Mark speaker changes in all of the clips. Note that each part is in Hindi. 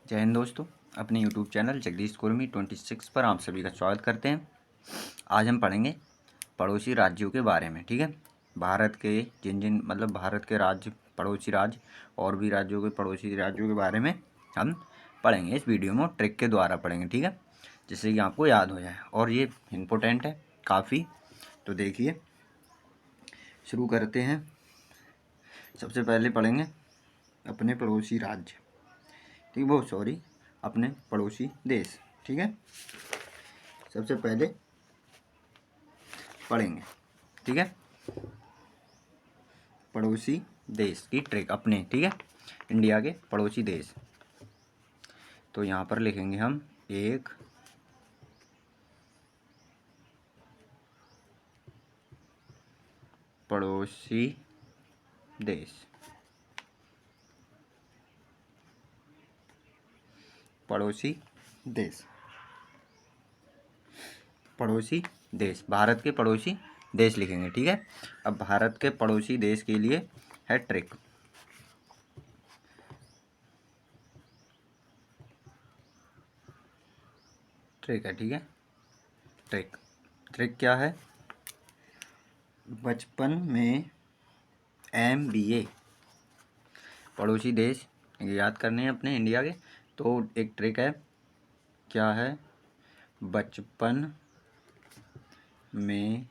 Speaker 1: जय हिंद दोस्तों। अपने YouTube चैनल जगदीश कुर्मी 26 पर आप सभी का स्वागत करते हैं। आज हम पढ़ेंगे पड़ोसी राज्यों के बारे में। ठीक है, भारत के जिन मतलब भारत के राज्य, पड़ोसी राज्य और भी राज्यों के पड़ोसी राज्यों के बारे में हम पढ़ेंगे। इस वीडियो में ट्रिक के द्वारा पढ़ेंगे, ठीक है, जिससे कि आपको याद हो जाए और ये इम्पोर्टेंट है काफ़ी। तो देखिए, शुरू करते हैं। सबसे पहले पढ़ेंगे अपने पड़ोसी राज्य, ठीक, वो सॉरी अपने पड़ोसी देश। ठीक है, सबसे पहले पढ़ेंगे, ठीक है, पड़ोसी देश की ट्रिक अपने, ठीक है, इंडिया के पड़ोसी देश। तो यहाँ पर लिखेंगे हम एक पड़ोसी देश, पड़ोसी देश, पड़ोसी देश, भारत के पड़ोसी देश लिखेंगे। ठीक है, अब भारत के पड़ोसी देश के लिए है ट्रिक। ट्रिक है, ठीक है, ट्रिक क्या है? बचपन में MBA, पड़ोसी देश याद करने हैं अपने इंडिया के। तो एक ट्रिक है, क्या है? बचपन में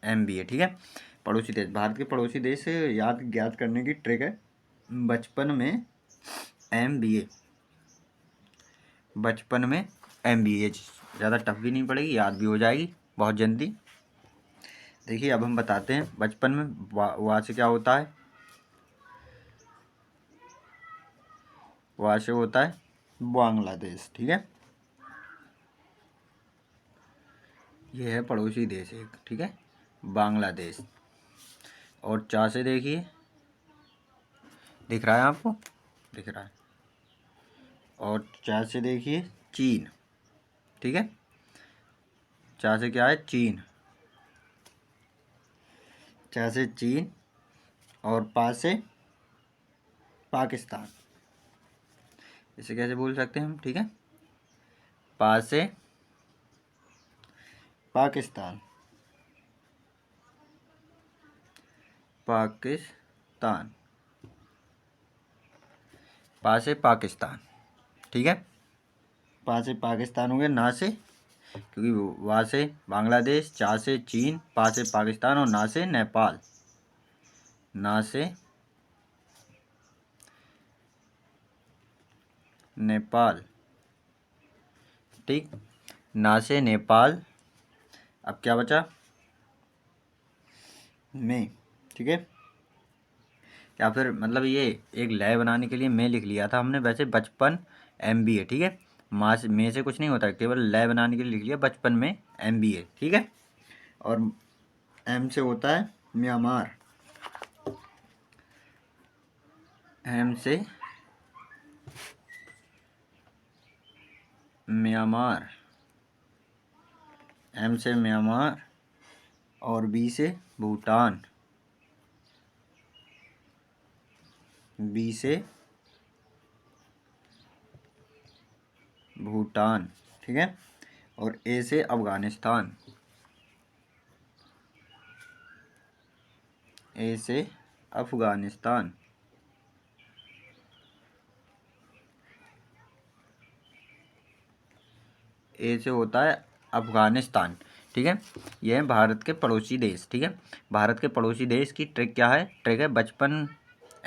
Speaker 1: MBA, ठीक है, पड़ोसी देश, भारत के पड़ोसी देश से याद करने की ट्रिक है। बचपन में MBA, बचपन में MBA, ज़्यादा टफ भी नहीं पड़ेगी, याद भी हो जाएगी बहुत जल्दी। देखिए, अब हम बताते हैं बचपन में वहाँ से क्या होता है। वहाँ से होता है बांग्लादेश, ठीक है, ये है पड़ोसी देश एक, ठीक है, बांग्लादेश। और चा से देखिए, दिख रहा है आपको? दिख रहा है। और चा से देखिए चीन, ठीक है, चा से क्या है? चीन, चा से चीन। और पा से पाकिस्तान, इसे कैसे बोल सकते हैं हम? ठीक है, पा से पाकिस्तान, पाकिस्तान, पा से पाकिस्तान, ठीक है, पा से पाकिस्तान हो गया, ना से, क्योंकि वहाँ से बांग्लादेश, चा से चीन, पा से पाकिस्तान और ना से नेपाल, ना से नेपाल, ठीक, ना से नेपाल। अब क्या बचा? में, ठीक है, या फिर मतलब ये एक लय बनाने के लिए मैं लिख लिया था हमने, वैसे बचपन MBA, ठीक है, माँ से में से कुछ नहीं होता, केवल लय बनाने के लिए लिख लिया बचपन में MBA, ठीक है। और M से होता है म्यांमार, M से म्यांमार, M से म्यांमार। और B से भूटान, B से भूटान, ठीक है। और A से अफगानिस्तान, A से अफगानिस्तान। A से होता है अफगानिस्तान, ठीक है। ये है भारत के पड़ोसी देश, ठीक है। भारत के पड़ोसी देश की ट्रिक क्या है? ट्रिक है बचपन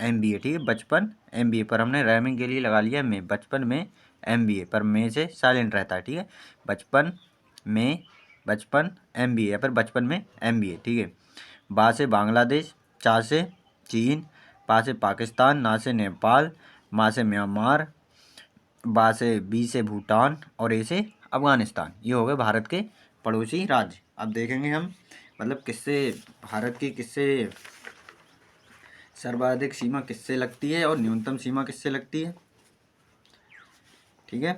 Speaker 1: MBA, ठीक है, बचपन MBA पर हमने रैमिंग के लिए लगा लिया में, बचपन में MBA पर में से साइलेंट रहता है, ठीक है, बचपन में, बचपन MBA या फिर बचपन में MBA, ठीक है। बा से बांग्लादेश, चा से चीन, पा से पाकिस्तान, ना से नेपाल, मा से म्यांमार, बा से बी से भूटान और ए से अफगानिस्तान। ये हो गए भारत के पड़ोसी राज्य। अब देखेंगे हम मतलब किससे, भारत की किससे सर्वाधिक सीमा किससे लगती है और न्यूनतम सीमा किससे लगती है, ठीक है।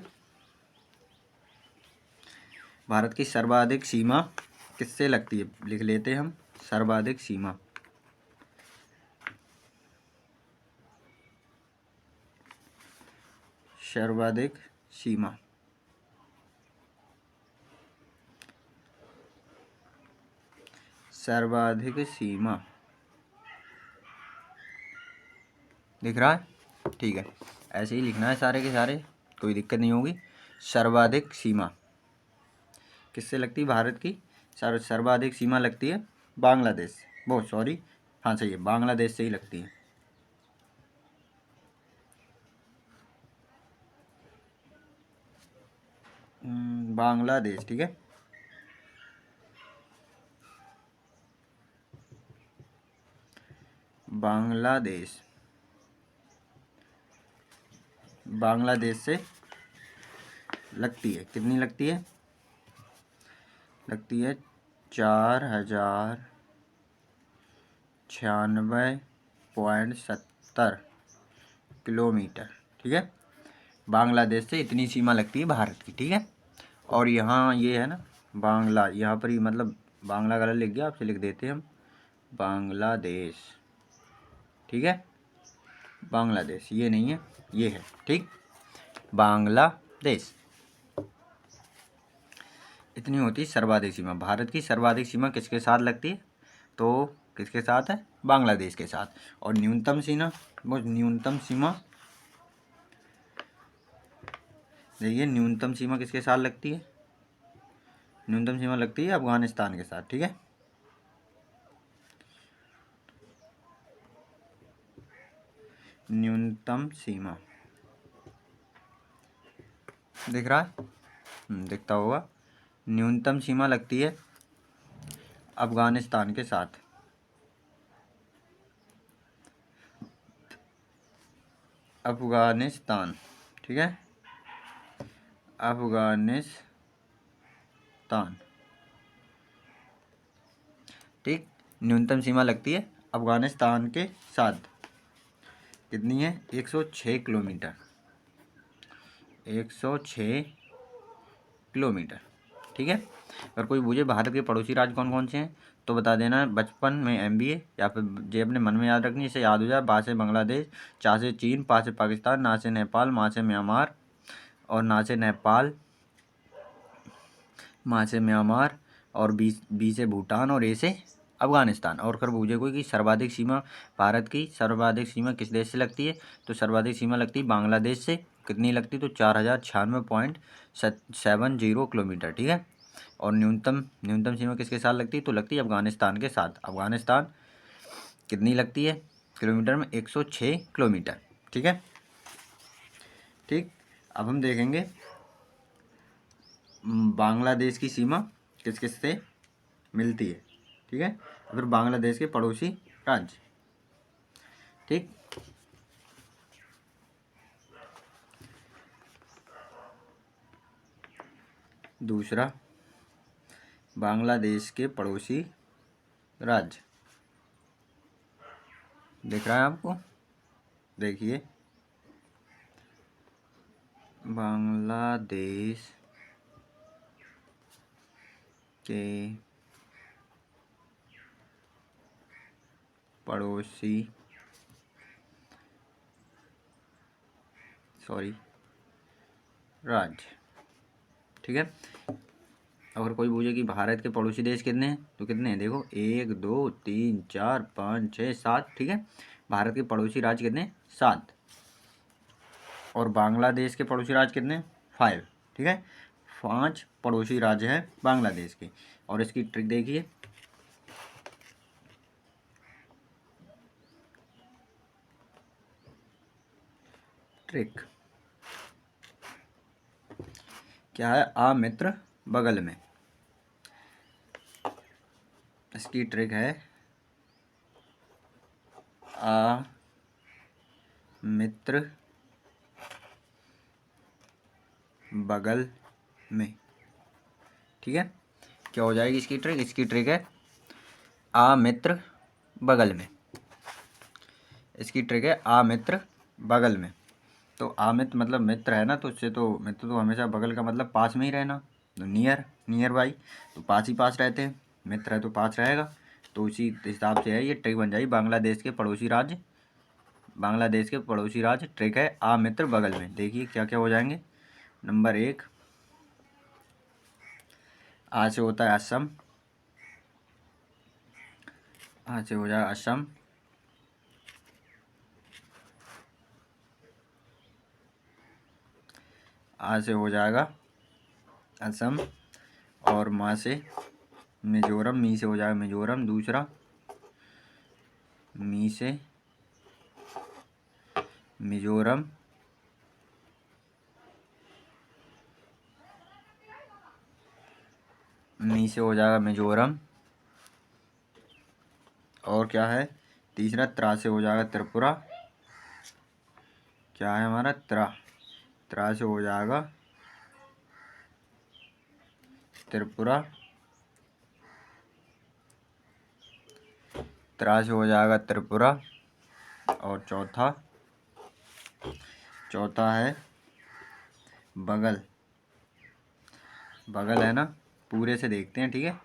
Speaker 1: भारत की सर्वाधिक सीमा किससे लगती है, लिख लेते हैं हम, सर्वाधिक सीमा। सर्वाधिक सीमा सर्वाधिक सीमा दिख रहा है, ठीक है। ऐसे ही लिखना है सारे के सारे, कोई दिक्कत नहीं होगी। सर्वाधिक सीमा किससे लगती है भारत की, सर्वाधिक सीमा लगती है बांग्लादेश, वो सॉरी, हाँ सही है, बांग्लादेश से ही लगती है। बांग्लादेश, ठीक है। बांग्लादेश से लगती है, कितनी लगती है, लगती है 4096.70 किलोमीटर, ठीक है। बांग्लादेश से इतनी सीमा लगती है भारत की, ठीक है। और यहाँ ये है ना बांग्ला, यहाँ पर ही मतलब बांग्ला गलत लिख गया, आपसे लिख देते हैं हम बांग्लादेश, ठीक है। बांग्लादेश ये नहीं है, ये है, ठीक। बांग्लादेश इतनी होती है सर्वाधिक सीमा। भारत की सर्वाधिक सीमा किसके साथ लगती है, तो किसके साथ है, बांग्लादेश के साथ। और न्यूनतम सीमा, वो न्यूनतम सीमा देखिए, न्यूनतम सीमा किसके साथ लगती है, न्यूनतम सीमा लगती है अफगानिस्तान के साथ, ठीक है। न्यूनतम सीमा दिख रहा है, दिखता होगा। न्यूनतम सीमा लगती है अफगानिस्तान के साथ, अफगानिस्तान, ठीक है। अफगानिस्तान, ठीक। न्यूनतम सीमा लगती है अफगानिस्तान के साथ, कितनी है, 106 किलोमीटर, 106 किलोमीटर, ठीक है। अगर कोई पूछे भारत के पड़ोसी राज्य कौन कौन से हैं, तो बता देना बचपन में MBA, या फिर जे अपने मन में याद रखनी, इसे याद हो जाए। बा से बांग्लादेश, चा से चीन, पा से पाकिस्तान, ना से नेपाल, माँ से म्यांमार, और ना से नेपाल, माँ से म्यांमार, और बी से भूटान, और ए से अफगानिस्तान। और कर पूछे कोई कि सर्वाधिक सीमा, भारत की सर्वाधिक सीमा किस देश से लगती है, तो सर्वाधिक सीमा लगती है बांग्लादेश से। कितनी लगती है, तो 4096.70 किलोमीटर, ठीक है। और न्यूनतम सीमा किसके साथ लगती है, तो लगती है अफगानिस्तान के साथ। अफगानिस्तान कितनी लगती है किलोमीटर में, 106 किलोमीटर, ठीक है, ठीक। अब हम देखेंगे बांग्लादेश की सीमा किस किस से मिलती है, ठीक है। फिर बांग्लादेश के पड़ोसी राज्य, ठीक। दूसरा, बांग्लादेश के पड़ोसी राज्य दिख रहा है आपको, देखिए, बांग्लादेश के पड़ोसी, राज्य, ठीक है। अगर कोई पूछे कि भारत के पड़ोसी देश कितने हैं, तो कितने हैं, देखो 1 2 3 4 5 6 7, ठीक है। भारत के पड़ोसी राज्य कितने, 7। और बांग्लादेश के पड़ोसी राज्य कितने, 5, ठीक है। 5 पड़ोसी राज्य हैं बांग्लादेश के। और इसकी ट्रिक देखिए, ट्रिक क्या है, आ मित्र बगल में, इसकी ट्रिक है आ मित्र बगल में, ठीक है। क्या हो जाएगी इसकी ट्रिक, इसकी ट्रिक है आ मित्र बगल में, इसकी ट्रिक है आ मित्र बगल में। तो आ मित्र मतलब मित्र है ना, तो उससे तो मित्र तो हमेशा बगल का मतलब पास में ही रहना, तो नियर बाई, तो पास ही पास रहते हैं, मित्र है तो पास रहेगा, तो उसी हिसाब से है ये ट्रिक बन जाएगी। बांग्लादेश के पड़ोसी राज्य ट्रिक है आ मित्र बगल में। देखिए क्या क्या हो जाएंगे। नंबर 1, आ से होता है असम, आ से हो जाएगा असम। आ से हो जाएगा असम, और माँ से मिजोरम, मी से हो जाएगा मिजोरम। दूसरा, मी से मिजोरम, मी से हो जाएगा मिजोरम। और क्या है, तीसरा, त्रा से हो जाएगा त्रिपुरा। क्या है हमारा, त्रा, त्रा से हो जाएगा त्रिपुरा, त्रा से हो जाएगा त्रिपुरा। और चौथा है बगल। बगल है ना, पूरे से देखते हैं, ठीक है।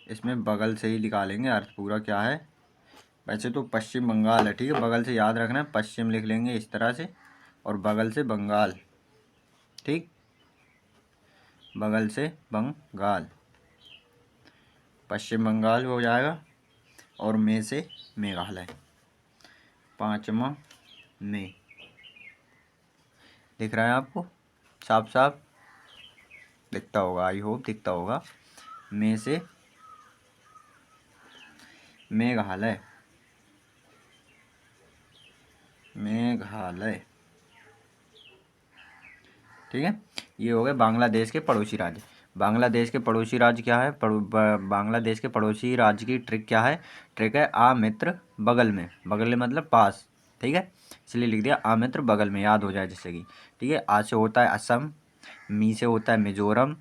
Speaker 1: इसमें बगल से ही निकालेंगे अर्थ पूरा क्या है। वैसे तो पश्चिम बंगाल है, ठीक है, बगल से याद रखना है, पश्चिम लिख लेंगे इस तरह से, और बगल से बंगाल, ठीक, बगल से बंगाल, पश्चिम बंगाल हो जाएगा। और में से मेघालय, पांचवा में। दिख रहा है आपको, साफ साफ दिखता होगा, आई होप दिखता होगा। में से मेघालय, मेघालय, ठीक है। ये हो गए बांग्लादेश के पड़ोसी राज्य। बांग्लादेश के पड़ोसी राज्य क्या है, बांग्लादेश के पड़ोसी राज्य की ट्रिक क्या है, ट्रिक है आ मित्र बगल में। बगल में मतलब पास, ठीक है, इसलिए लिख दिया आ मित्र बगल में, याद हो जाए जिससे कि, ठीक है। आ से होता है असम, मी से होता है मिजोरम,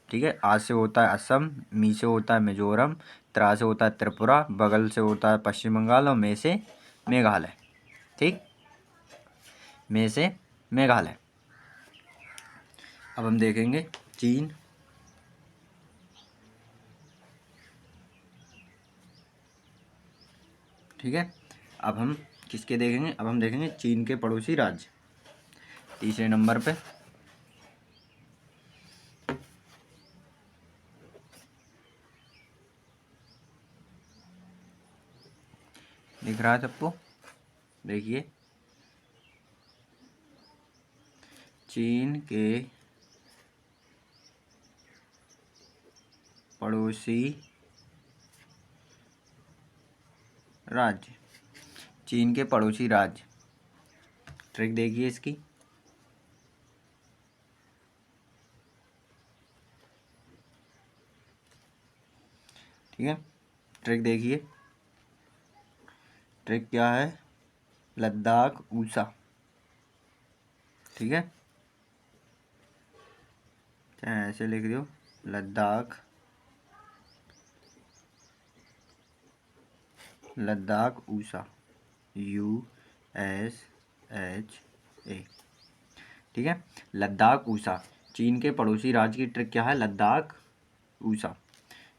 Speaker 1: ठीक है। आ से होता है असम, मी से होता है मिजोरम, त्रा से होता है त्रिपुरा, बगल से होता है पश्चिम बंगाल, और में से मेघालय, ठीक, में से मेघालय। अब हम देखेंगे चीन, ठीक है। अब हम किसके देखेंगे, अब हम देखेंगे चीन के पड़ोसी राज्य, तीसरे नंबर पे। दिख रहा है सबको, देखिए चीन के पड़ोसी राज्य, चीन के पड़ोसी राज्य, ट्रिक देखिए इसकी, ठीक है। ट्रिक देखिए, ट्रिक क्या है, लद्दाख ऊषा, ठीक है, चाहे ऐसे लिख दो, लद्दाख, लद्दाख ऊषा, USA, ठीक है। लद्दाख ऊषा, चीन के पड़ोसी राज्य की ट्रिक क्या है, लद्दाख ऊषा,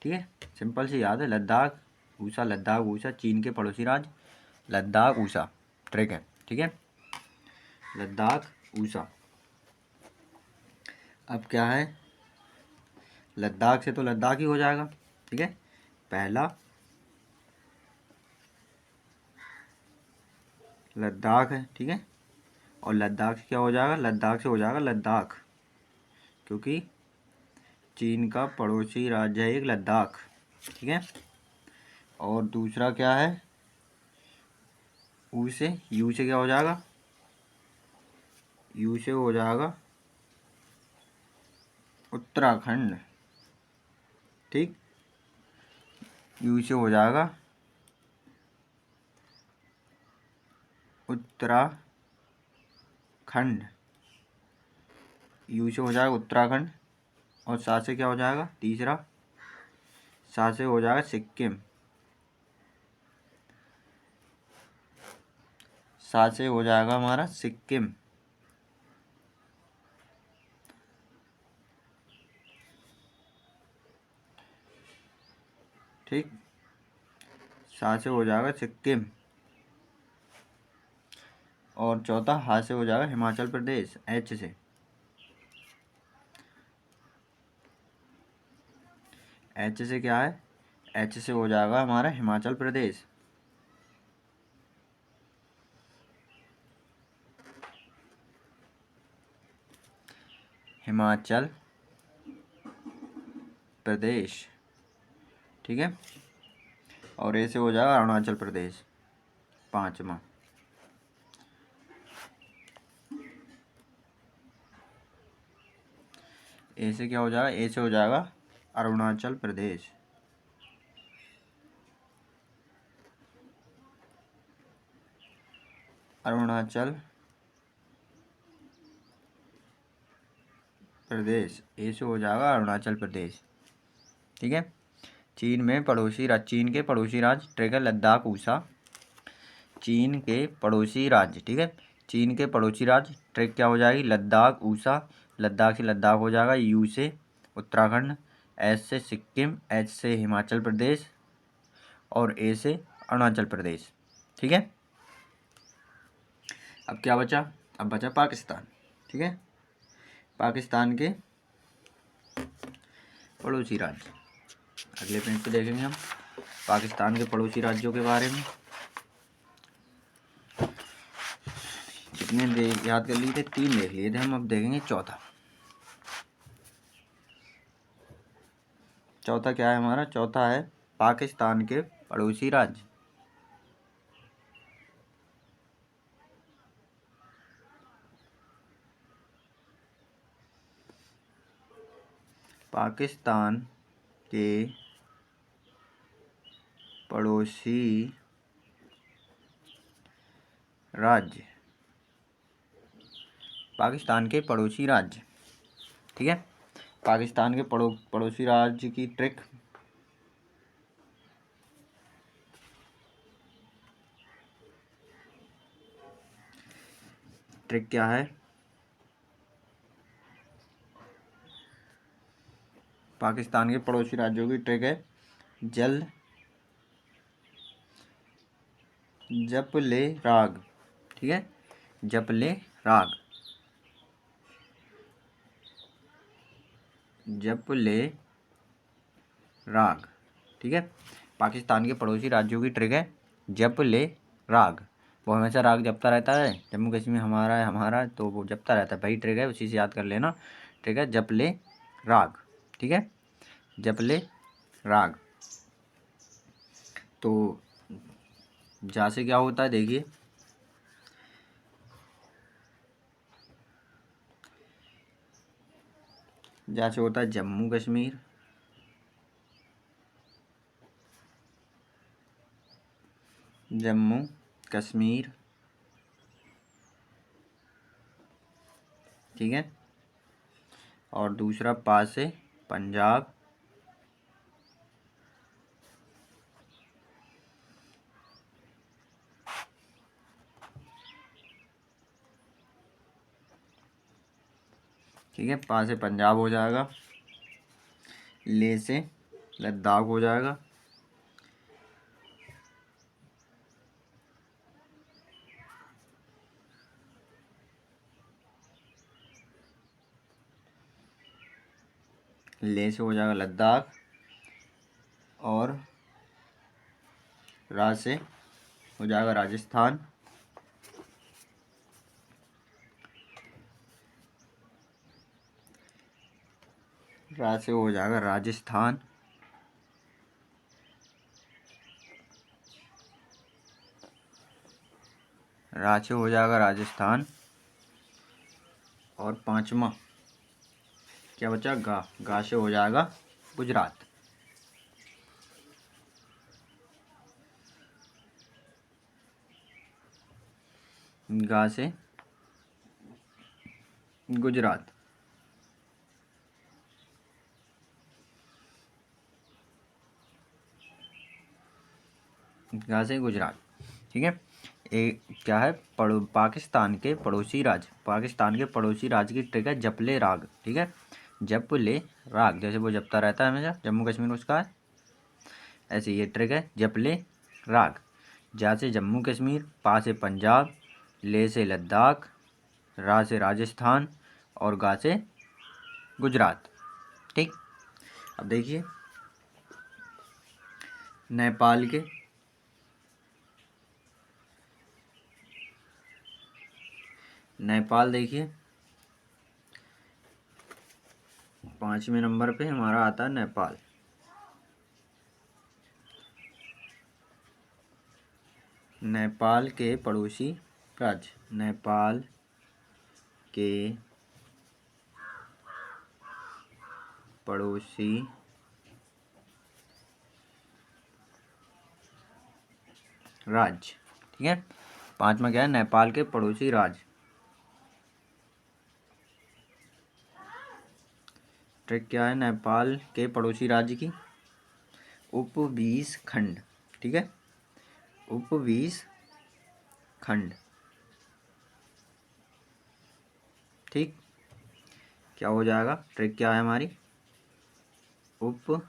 Speaker 1: ठीक है, सिंपल से याद है, लद्दाख ऊषा, लद्दाख ऊषा, चीन के पड़ोसी राज्य लद्दाख ऊषा, ट्रिक है, ठीक है, लद्दाख ऊषा। अब क्या है, लद्दाख से तो लद्दाख ही हो जाएगा, ठीक है, पहला लद्दाख है, ठीक है, और लद्दाख से क्या हो जाएगा, लद्दाख से हो जाएगा लद्दाख, क्योंकि चीन का पड़ोसी राज्य है एक लद्दाख, ठीक है। और दूसरा क्या है, यू से क्या हो जाएगा, यू से हो जाएगा उत्तराखंड, ठीक, यू से हो जाएगा उत्तराखंड, यू से हो जाएगा उत्तराखंड। और सा से क्या हो जाएगा, तीसरा सा से हो जाएगा सिक्किम, सा से हो जाएगा हमारा सिक्किम, ठीक। सा से हो जाएगा सिक्किम, और चौथा हा से हो जाएगा हिमाचल प्रदेश, एच से। एच से क्या है, एच से हो जाएगा हमारा हिमाचल प्रदेश। हिमाचल प्रदेश, ठीक है। और ए से हो जाएगा अरुणाचल प्रदेश, पांचवा। ए से क्या हो जाएगा, ए से हो जाएगा अरुणाचल प्रदेश। अरुणाचल प्रदेश, ए से हो जाएगा अरुणाचल प्रदेश, ठीक है। चीन में पड़ोसी राज्य, चीन के पड़ोसी राज्य, ठीक है, लद्दाख, ऊषा। चीन के पड़ोसी राज्य, ठीक है, चीन के पड़ोसी राज्य, ट्रिक क्या हो जाएगी, लद्दाख, ऊषा। लद्दाख से लद्दाख हो जाएगा, यू से उत्तराखंड, एस से सिक्किम, एच से हिमाचल प्रदेश, और ए से अरुणाचल प्रदेश, ठीक है। अब क्या बचा, अब बचा पाकिस्तान, ठीक है। पाकिस्तान के पड़ोसी राज्य, अगले पेज पे देखेंगे हम पाकिस्तान के पड़ोसी राज्यों के बारे में। कितने याद कर लिए थे, 3 देख लिए थे हम, अब देखेंगे चौथा। चौथा क्या है हमारा, चौथा है पाकिस्तान के पड़ोसी राज्य। पाकिस्तान के पड़ोसी राज्य, पाकिस्तान के पड़ोसी राज्य, ठीक है। पाकिस्तान के पड़ोसी राज्य की ट्रिक, ट्रिक क्या है, पाकिस्तान के पड़ोसी राज्यों की ट्रिक है, जल जप ले राग, ठीक है, जप ले राग, जप ले राग, ठीक है। पाकिस्तान के पड़ोसी राज्यों की ट्रिक है जप ले राग। वो हमेशा राग जपता रहता है, जम्मू कश्मीर हमारा है, हमारा, तो वो जपता रहता है, वही ट्रिक है, उसी से याद कर लेना, ठीक है, जप ले राग, ठीक है, जप ले राग। तो जा से क्या होता है देखिए, जा से होता है जम्मू कश्मीर, जम्मू कश्मीर, ठीक है। और दूसरा पा से पंजाब, ठीक है, पा से पंजाब हो जाएगा, ले से लद्दाख हो जाएगा, ले से हो जाएगा लद्दाख, और रा से हो जाएगा राजस्थान, रा से हो जाएगा राजस्थान, रा से हो जाएगा राजस्थान, और पांचवा क्या बचा, गा, गा से हो जाएगा गुजरात, गा से गुजरात, गा से गुजरात, ठीक है। एक क्या है, पाकिस्तान के पड़ोसी राज्य, पाकिस्तान के पड़ोसी राज्य की ट्रिक है जपले राग, ठीक है, जप ले राग, जैसे वो जपता रहता है हमेशा, जम्मू कश्मीर उसका है। ऐसे ये ट्रिक है। जपले राग, जा से जम्मू कश्मीर, पा से पंजाब, ले से लद्दाख, रा से राजस्थान और गा से गुजरात। ठीक। अब देखिए नेपाल के नेपाल देखिए 5वें नंबर पे हमारा आता है नेपाल। नेपाल के पड़ोसी राज्य, नेपाल के पड़ोसी राज्य। ठीक है, 5वां क्या है? नेपाल के पड़ोसी राज्य। ट्रिक क्या है नेपाल के पड़ोसी राज्य की? उप 20 खंड। ठीक है, उप 20 खंड। ठीक, क्या हो जाएगा? ट्रिक क्या है हमारी? उप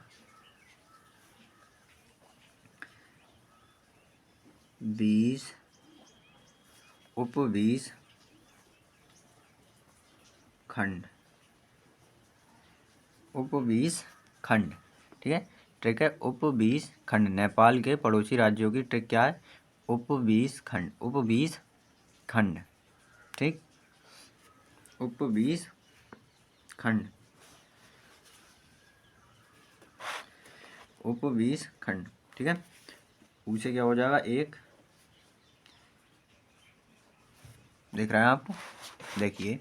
Speaker 1: 20 खंड, उप 20 खंड। ठीक है, ट्रिक है उप 20 खंड। नेपाल के पड़ोसी राज्यों की ट्रिक क्या है? उप 20 खंड, उप 20 खंड। ठीक, उप 20 खंड, उप 20 खंड। ठीक है, उसे क्या हो जाएगा? एक देख रहे हैं आप? देखिए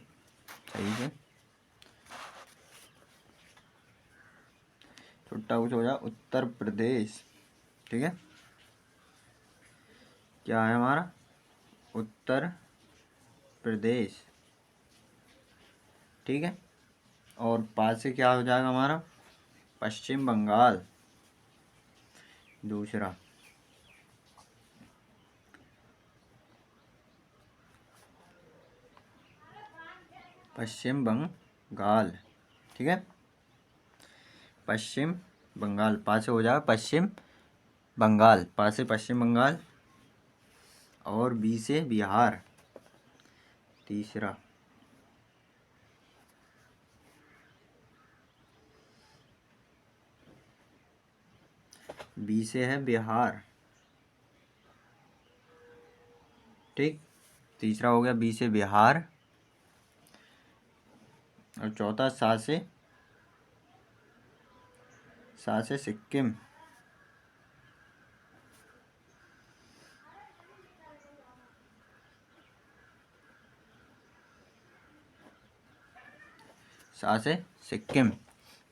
Speaker 1: सही से, छोटा कुछ हो जाए उत्तर प्रदेश। ठीक है, क्या है हमारा? उत्तर प्रदेश। ठीक है, और पास से क्या हो जाएगा हमारा? पश्चिम बंगाल। दूसरा पश्चिम बंगाल। ठीक है, पश्चिम बंगाल, पास से हो जाएगा पश्चिम बंगाल, पास से पश्चिम बंगाल। और बी से बिहार। तीसरा बी से है बिहार। ठीक, तीसरा हो गया बी से बिहार। और चौथा सा से सिक्किम। सा से सिक्किम,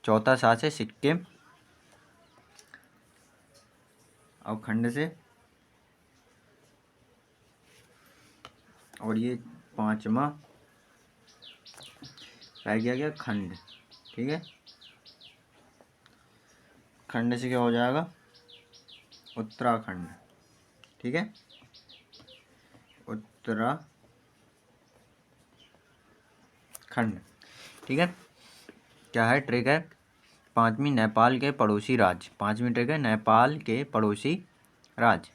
Speaker 1: चौथा सा से सिक्किम। और खंड से, और ये 5वां रह गया खंड। ठीक है, खंड से क्या हो जाएगा? उत्तराखंड। ठीक है, उत्तराखंड। ठीक है, क्या है? ट्रिक है 5वीं नेपाल के पड़ोसी राज्य। 5वीं ट्रिक है नेपाल के पड़ोसी राज्य।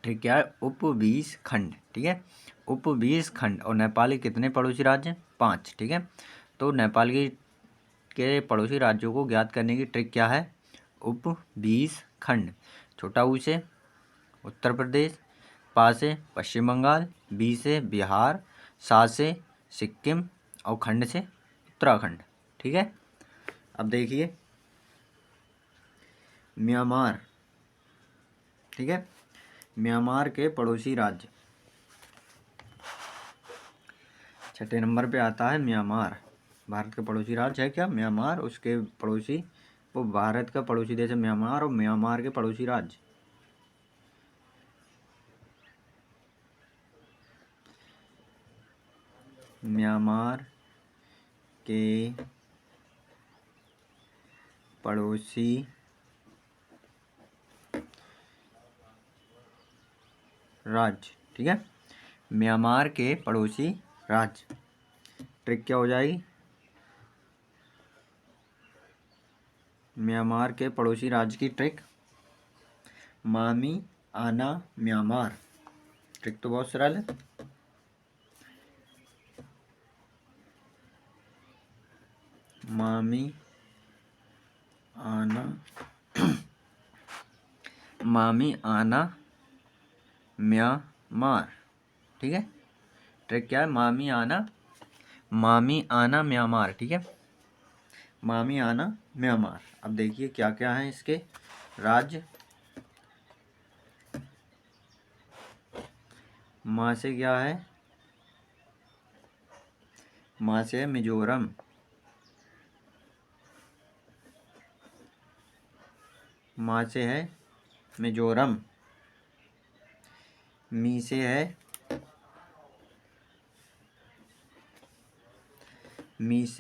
Speaker 1: ठीक, क्या है? उप 20 खंड। ठीक है, उप 20 खंड। और नेपाल के कितने पड़ोसी राज्य? 5। ठीक है, तो नेपाल के पड़ोसी राज्यों को ज्ञात करने की ट्रिक क्या है? उप 20 खंड। छोटा ऊ से उत्तर प्रदेश, पा से पश्चिम बंगाल, बी से बिहार, सा से सिक्किम और खंड से उत्तराखंड। ठीक है, अब देखिए म्यांमार। ठीक है, म्यांमार के पड़ोसी राज्य। 6ठे नंबर पे आता है म्यांमार। भारत का पड़ोसी राज्य है क्या? म्यांमार। उसके पड़ोसी, वो भारत का पड़ोसी देश है म्यांमार, और म्यांमार के पड़ोसी राज्य। म्यांमार के पड़ोसी राज्य। ठीक है, म्यांमार के पड़ोसी राज्य। ट्रिक क्या हो जाएगी? म्यांमार के पड़ोसी राज्य की ट्रिक, मामी आना म्यांमार। ट्रिक तो बहुत सरल है। मामी आना मामी आना म्यांमार। ठीक है, ट्रिक क्या है? मामी आना म्यांमार। ठीक है, मामी आना म्यांमार। अब देखिए क्या क्या है इसके राज्य। माँ से क्या है? माँ से है मिजोरम। माँ से है मिजोरम। मी से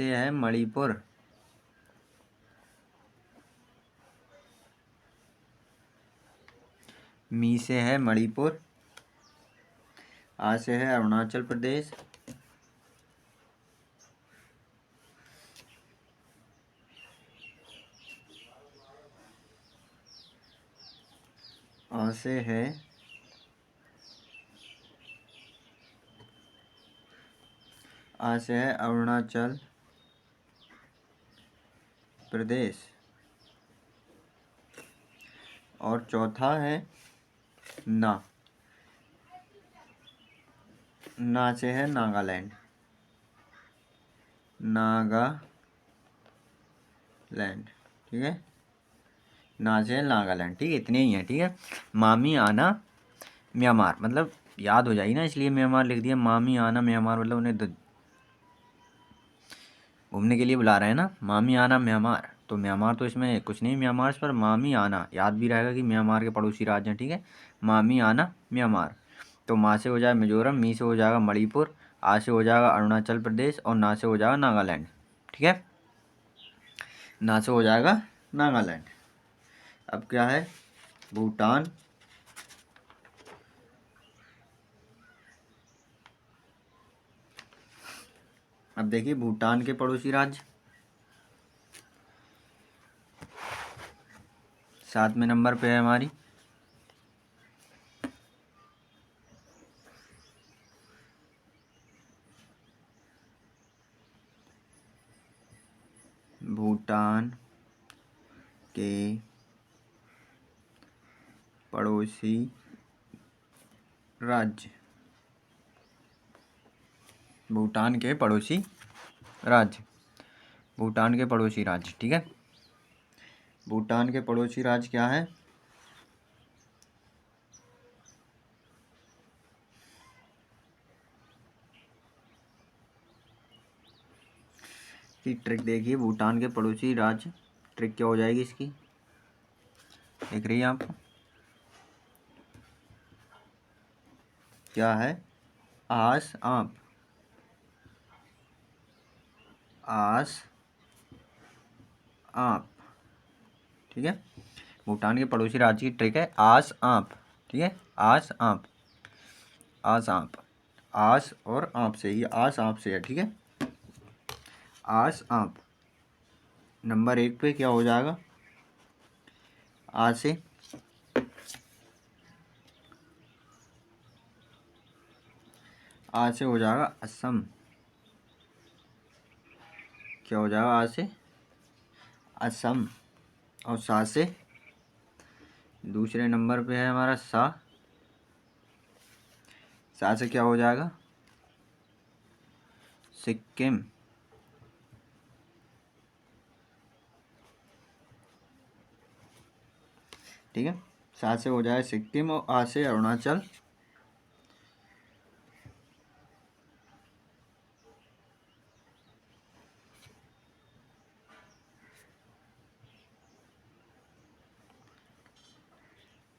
Speaker 1: है मणिपुर। मी से है मणिपुर। आ से है अरुणाचल प्रदेश। आ से है अरुणाचल प्रदेश। और चौथा है ना। ना से है नागालैंड। ठीक है, ना से है नागालैंड। ठीक है, इतने ही हैं। ठीक है, मामी आना म्यांमार मतलब याद हो जाएगी ना, इसलिए म्यांमार लिख दिया। मामी आना म्यांमार मतलब उन्हें घूमने के लिए बुला रहे हैं ना, मामी आना म्यांमार। तो म्यांमार तो इसमें कुछ नहीं, म्यांमार पर मामी आना याद भी रहेगा कि म्यांमार के पड़ोसी राज्य हैं। ठीक है, मामी आना म्यांमार। तो माँ से हो जाएगा मिजोरम, मी से हो जाएगा मणिपुर, आ से हो जाएगा अरुणाचल प्रदेश और ना से हो जाएगा नागालैंड। ठीक है, ना से हो जाएगा नागालैंड। अब क्या है? भूटान। अब देखिए भूटान के पड़ोसी राज्य। 7वें नंबर पे है हमारी भूटान के पड़ोसी राज्य। भूटान के पड़ोसी राज्य। भूटान के पड़ोसी राज्य। ठीक है, भूटान के पड़ोसी राज्य क्या है? की ट्रिक देखिए, भूटान के पड़ोसी राज्य ट्रिक क्या हो जाएगी इसकी, देख रही है आप? क्या है? आस आप। आस आप। ठीक है, भूटान के पड़ोसी राज्य की ट्रिक है आस आप। ठीक है, आस आप। आस आप। आस और आप से ही, आस आप से है। ठीक है, आस आप। नंबर 1 पे क्या हो जाएगा? आ से हो जाएगा असम। क्या हो जाएगा? आ से असम। और सा से दूसरे नंबर पे है हमारा सा। सा से क्या हो जाएगा? सिक्किम। ठीक है, सा से हो जाएगा सिक्किम और आ से अरुणाचल।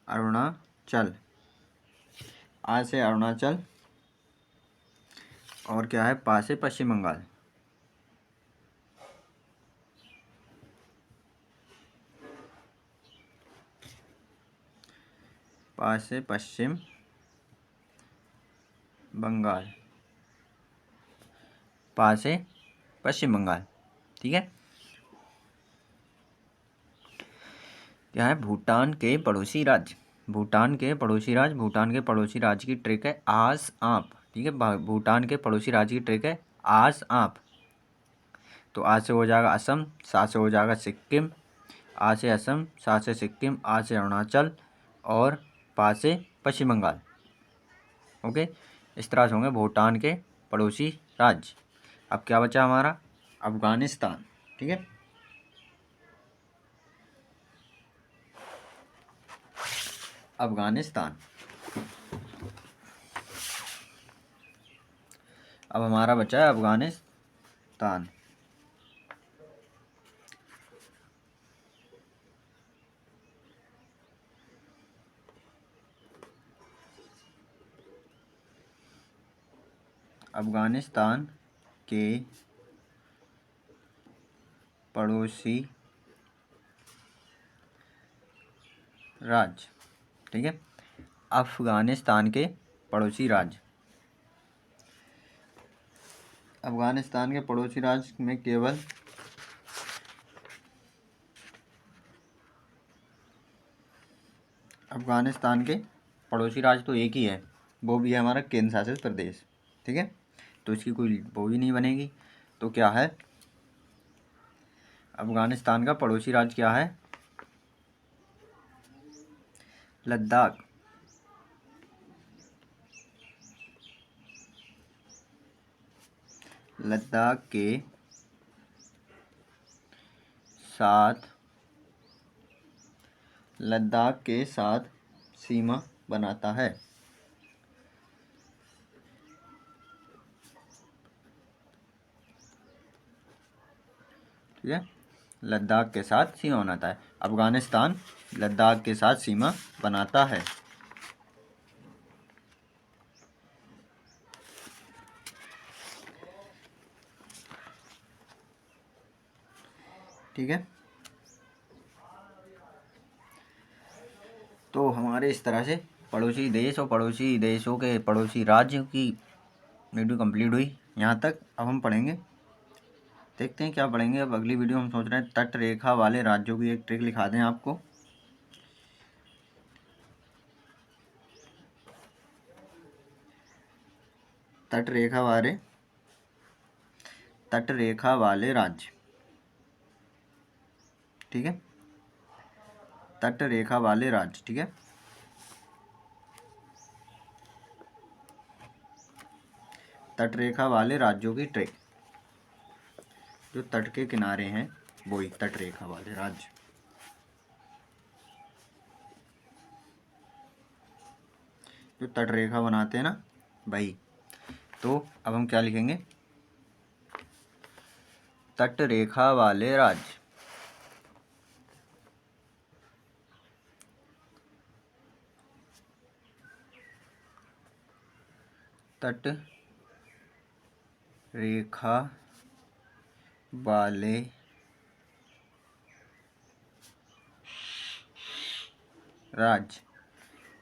Speaker 1: अरुणाचल। आ से अरुणाचल। और क्या है? पा से पश्चिम बंगाल। पा से पश्चिम बंगाल। पा से पश्चिम बंगाल। ठीक है, क्या है, भूटान के पड़ोसी राज्य। भूटान के पड़ोसी राज्य, भूटान के पड़ोसी राज्य की ट्रिक है आस आप। ठीक है, भूटान के पड़ोसी राज्य की ट्रिक है आस आप। तो आ से हो जाएगा असम, सा से हो जाएगा सिक्किम, आ से असम, सा से सिक्किम, आ से अरुणाचल और पा से पश्चिम बंगाल। ओके, इस तरह से होंगे भूटान के पड़ोसी राज्य। अब क्या बचा हमारा, अफगानिस्तान। ठीक है, अफगानिस्तान। अब हमारा बचा है अफगानिस्तान। अफगानिस्तान के पड़ोसी राज्य। ठीक है, अफगानिस्तान के पड़ोसी राज्य। अफगानिस्तान के पड़ोसी राज्य में केवल अफगानिस्तान के पड़ोसी राज्य तो एक ही है, वो भी है हमारा केंद्र शासित प्रदेश। ठीक है, तो इसकी कोई वो भी नहीं बनेगी। तो क्या है, अफगानिस्तान का पड़ोसी राज्य क्या है, लद्दाख। लद्दाख के साथ, लद्दाख के साथ सीमा बनाता है। ठीक है, लद्दाख के साथ सीमा बनाता है। अफगानिस्तान लद्दाख के साथ सीमा बनाता है। ठीक है, तो हमारे इस तरह से पड़ोसी देश और पड़ोसी देशों के पड़ोसी राज्यों की वीडियो कंप्लीट हुई यहाँ तक। अब हम पढ़ेंगे, देखते हैं क्या पढ़ेंगे। अब अगली वीडियो हम सोच रहे हैं तट रेखा वाले राज्यों की एक ट्रिक लिखा दें आपको। तट रेखा वाले राज्य। ठीक है, तट रेखा वाले राज्य। ठीक है, तट रेखा वाले राज्यों की ट्रिक, जो तट के किनारे हैं वही तट रेखा वाले राज्य। जो तट रेखा बनाते हैं ना भाई। तो अब हम क्या लिखेंगे, तट रेखा वाले राज्य। तट रेखा वाले राज्य।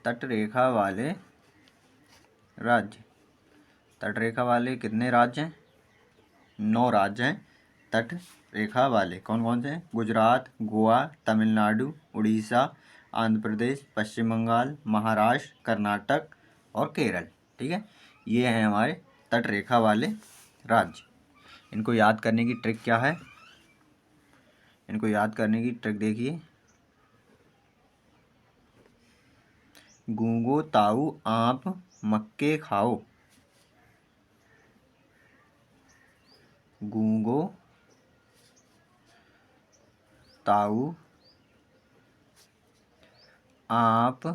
Speaker 1: तट रेखा वाले राज्य। तट रेखा वाले कितने राज्य हैं, 9 राज्य हैं तट रेखा वाले। कौन कौन से हैं, गुजरात, गोवा, तमिलनाडु, उड़ीसा, आंध्र प्रदेश, पश्चिम बंगाल, महाराष्ट्र, कर्नाटक और केरल। ठीक है, ये हैं हमारे तट रेखा वाले राज्य। इनको याद करने की ट्रिक क्या है, इनको याद करने की ट्रिक देखिए। गूंगो ताऊ आप मक्के खाओ। गूंगो ताऊ आप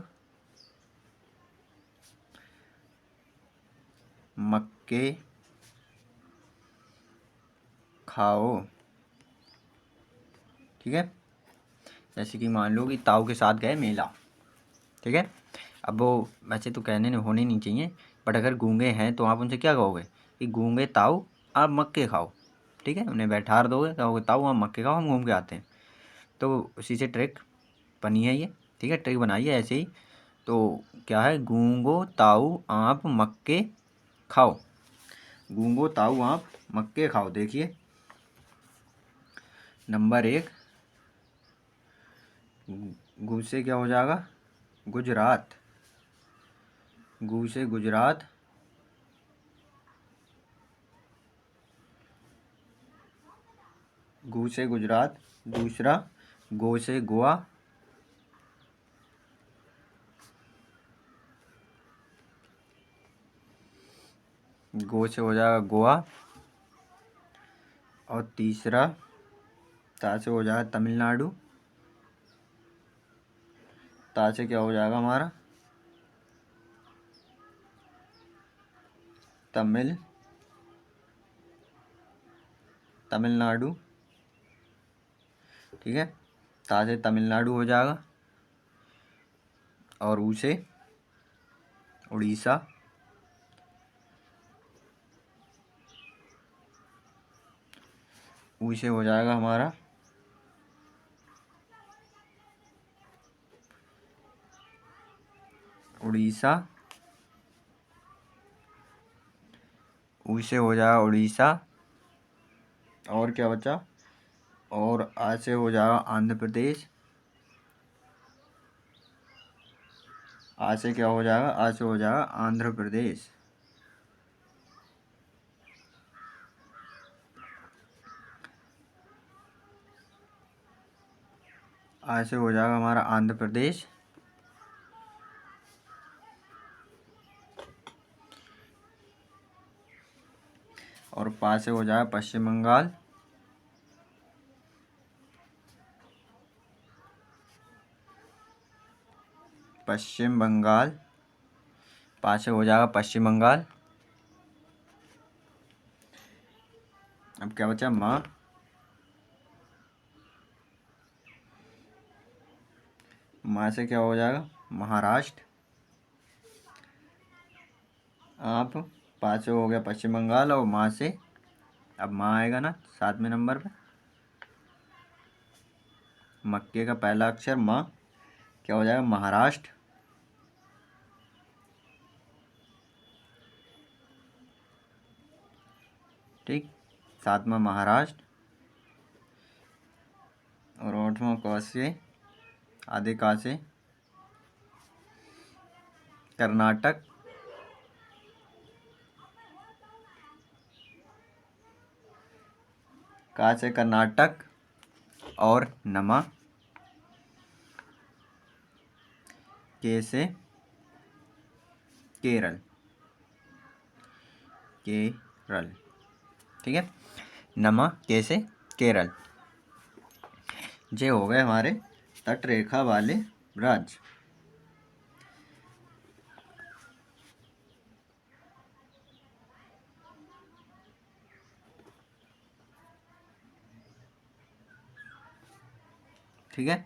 Speaker 1: मक्के खाओ। ठीक है, जैसे कि मान लो कि ताऊ के साथ गए मेला। ठीक है, अब वो वैसे तो कहने होने नहीं चाहिए, बट अगर गूंगे हैं तो आप उनसे क्या कहोगे कि गूंगे ताऊ आप मक्के खाओ। ठीक है, उन्हें बैठा दोगे, कहोगे ताऊ आप मक्के खाओ, हम घूम के आते हैं। तो उसी से ट्रिक बनी है ये। ठीक है, ट्रिक बनाई है ऐसे ही। तो क्या है, गूंगो ताऊ आप मक्के खाओ। गूंगो ताऊ आप मक्के खाओ। देखिए, नंबर 1 गु से क्या हो जाएगा? गुजरात। गु से गुजरात। गु से गुजरात। दूसरा गो से गोवा। गो से हो जाएगा गोवा। और तीसरा ता से हो जाएगा तमिलनाडु। ता से क्या हो जाएगा हमारा? तमिलनाडु। ठीक है, ता से तमिलनाडु हो जाएगा। और ऊ से उड़ीसा। ऊ से हो जाएगा हमारा उड़ीसा। ऊ से हो जाएगा उड़ीसा। और क्या बचा? और आ से हो जाएगा आंध्र प्रदेश। आ से क्या हो जाएगा? आ से हो जाएगा आंध्र प्रदेश। आ से हो जाएगा हमारा आंध्र प्रदेश। और पा से हो जाएगा पश्चिम बंगाल। पश्चिम बंगाल। पा से हो जाएगा पश्चिम बंगाल। अब क्या बचा? माँ। माँ से क्या हो जाएगा? महाराष्ट्र। आप पा से हो गया पश्चिम बंगाल। और माँ से अब माँ आएगा ना 7वें नंबर पे। मक्के का पहला अक्षर माँ, क्या हो जाएगा? महाराष्ट्र। ठीक, 7वां महाराष्ट्र। और 8वां क से आधे का से कर्नाटक। का से कर्नाटक। और नमा। के से केरल। केरल। ठीक है, नमा के से केरल। ये हो गए हमारे तट रेखा वाले राज्य। ठीक है,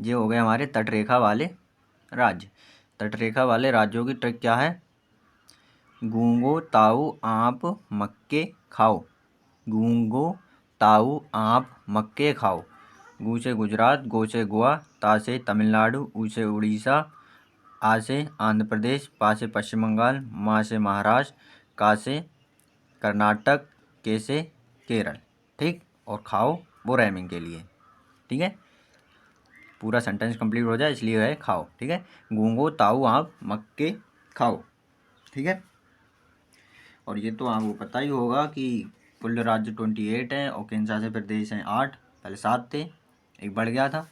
Speaker 1: ये हो गए हमारे तट रेखा वाले राज्य। तट रेखा वाले राज्यों की ट्रिक क्या है? गूंगो ताऊ आप मक्के खाओ। गूंगो ताऊ आप मक्के खाओ। गू से गुजरात। गो से गोवा। ता से तमिलनाडु। ऊ से उड़ीसा। आ से आंध्र प्रदेश। पा से पश्चिम बंगाल। माँ से महाराष्ट्र। का से कर्नाटक। के से केरल। ठीक, और खाओ वो राइमिंग के लिए। ठीक है, पूरा सेंटेंस कंप्लीट हो जाए इसलिए है खाओ। ठीक है, गूंगो ताऊ आप मक्के खाओ। ठीक है, और ये तो आपको पता ही होगा कि कुल राज्य 28 हैं और केंद्र शासित प्रदेश हैं 8। पहले 7 थे, एक बढ़ गया था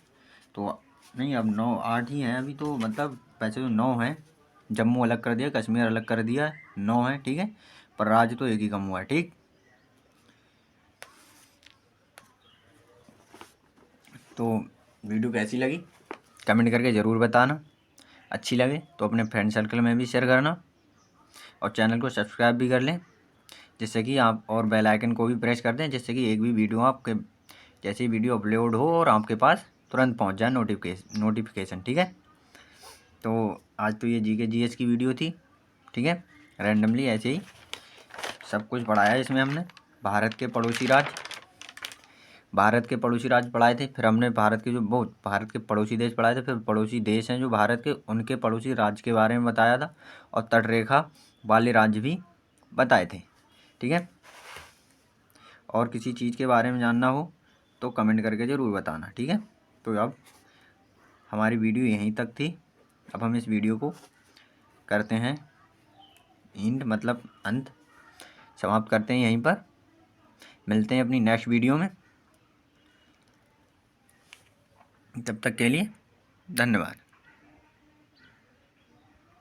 Speaker 1: तो नहीं, अब 9 8 ही हैं अभी तो। मतलब वैसे तो 9 हैं, जम्मू अलग कर दिया, कश्मीर अलग कर दिया, 9 हैं। ठीक है, पर राज्य तो एक ही कम हुआ है। ठीक, तो वीडियो कैसी लगी कमेंट करके ज़रूर बताना। अच्छी लगे तो अपने फ्रेंड सर्कल में भी शेयर करना और चैनल को सब्सक्राइब भी कर लें, जिससे कि आप, और बेल आइकन को भी प्रेस कर दें, जिससे कि एक भी वीडियो आपके जैसे ही वीडियो अपलोड हो और आपके पास तुरंत पहुंच जाए नोटिफिकेशन। ठीक है, तो आज तो ये जीके जीएस की वीडियो थी। ठीक है, रैंडमली ऐसे ही सब कुछ पढ़ाया है इसमें हमने। भारत के पड़ोसी राज्य पढ़ाए थे, फिर हमने भारत के पड़ोसी देश पढ़ाए थे, फिर पड़ोसी देश हैं जो भारत के, उनके पड़ोसी राज्य के बारे में बताया था, और तटरेखा वाले राज्य भी बताए थे। ठीक है, और किसी चीज़ के बारे में जानना हो तो कमेंट करके ज़रूर बताना। ठीक है, तो तो अब हमारी वीडियो यहीं तक थी। अब हम इस वीडियो को करते हैं एंड, मतलब अंत, समाप्त करते हैं यहीं पर। मिलते हैं अपनी नेक्स्ट वीडियो में, तब तक के लिए धन्यवाद।